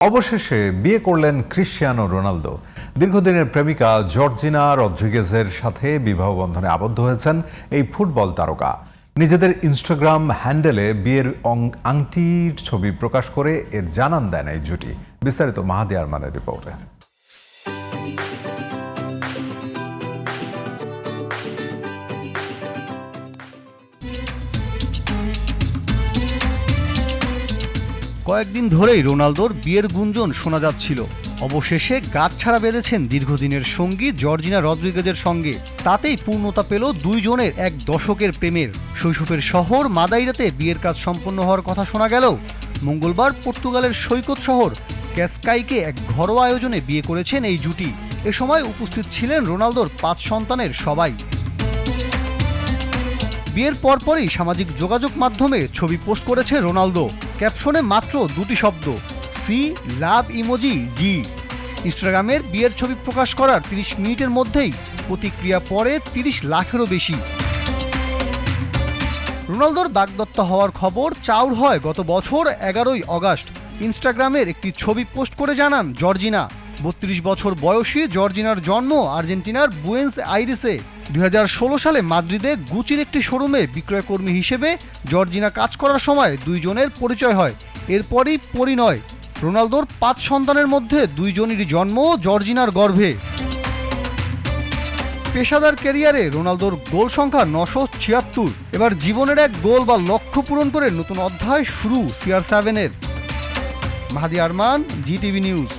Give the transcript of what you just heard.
অবশেষে বিয়ে করলেন ক্রিশ্চিয়ানো রোনালদো। দীর্ঘদিনের প্রেমিকা জর্জিনা রদ্রিগেজের সাথে বিবাহ বন্ধনে আবদ্ধ হয়েছেন এই ফুটবল তারকা। নিজেদের ইনস্টাগ্রাম হ্যান্ডেলে বিয়ের আংটির ছবি প্রকাশ করে এর জানান দেন এই জুটি। বিস্তারিত মাহাদি আরমানের রিপোর্টে। কয়েকদিন ধরেই রোনালদোর বিয়ের গুঞ্জন শোনা যাচ্ছিল। অবশেষে গাঁটছড়া বেঁধেছেন দীর্ঘদিনের সঙ্গী জর্জিনা রদ্রিগেজের সঙ্গে। তাতেই পূর্ণতা পেল দুইজনের এক দশকের প্রেমের। শৈশবের শহর মাদাইরাতে বিয়ের কাজ সম্পন্ন হওয়ার কথা শোনা গেলেও মঙ্গলবার পর্তুগালের সৈকত শহর ক্যাসকাইকে এক ঘরোয়া আয়োজনে বিয়ে করেছেন এই জুটি। এ সময় উপস্থিত ছিলেন রোনালদোর 5 সন্তানের সবাই। বিয়ের পরপরই সামাজিক যোগাযোগ মাধ্যমে ছবি পোস্ট করেছে রোনালদো। ক্যাপশনে মাত্র 2টি শব্দ, সি লাভ ইমোজি জি। ইনস্টাগ্রামের বিয়ের ছবি প্রকাশ করার 30 মিনিটের মধ্যেই প্রতিক্রিয়া পড়ে 30 লাখেরও বেশি। রোনালদোর বাগদত্ত হওয়ার খবর চাউর হয় গত বছর 11ই আগস্ট। ইনস্টাগ্রামের একটি ছবি পোস্ট করে জানান জর্জিনা। 32 বছর বয়সী জর্জিনার জন্ম আর্জেন্টিনার বুয়েন্স আইরেসে। 2016 সালে মাদ্রিদে গুচির একটি শোরুমে বিক্রয়কর্মী হিসেবে জর্জিনা কাজ করার সময় দুইজনের পরিচয় হয়। এরপরই পরিণয়। রোনালদোর 5 সন্তানের মধ্যে দুইজনেরই জন্ম জর্জিনার গর্ভে। পেশাদার ক্যারিয়ারে রোনালদোর গোল সংখ্যা 976। এবার জীবনের এক গোল বা লক্ষ্য পূরণ করে নতুন অধ্যায় শুরু CR7-এর। মাহাদি আরমান, জিটিভি নিউজ।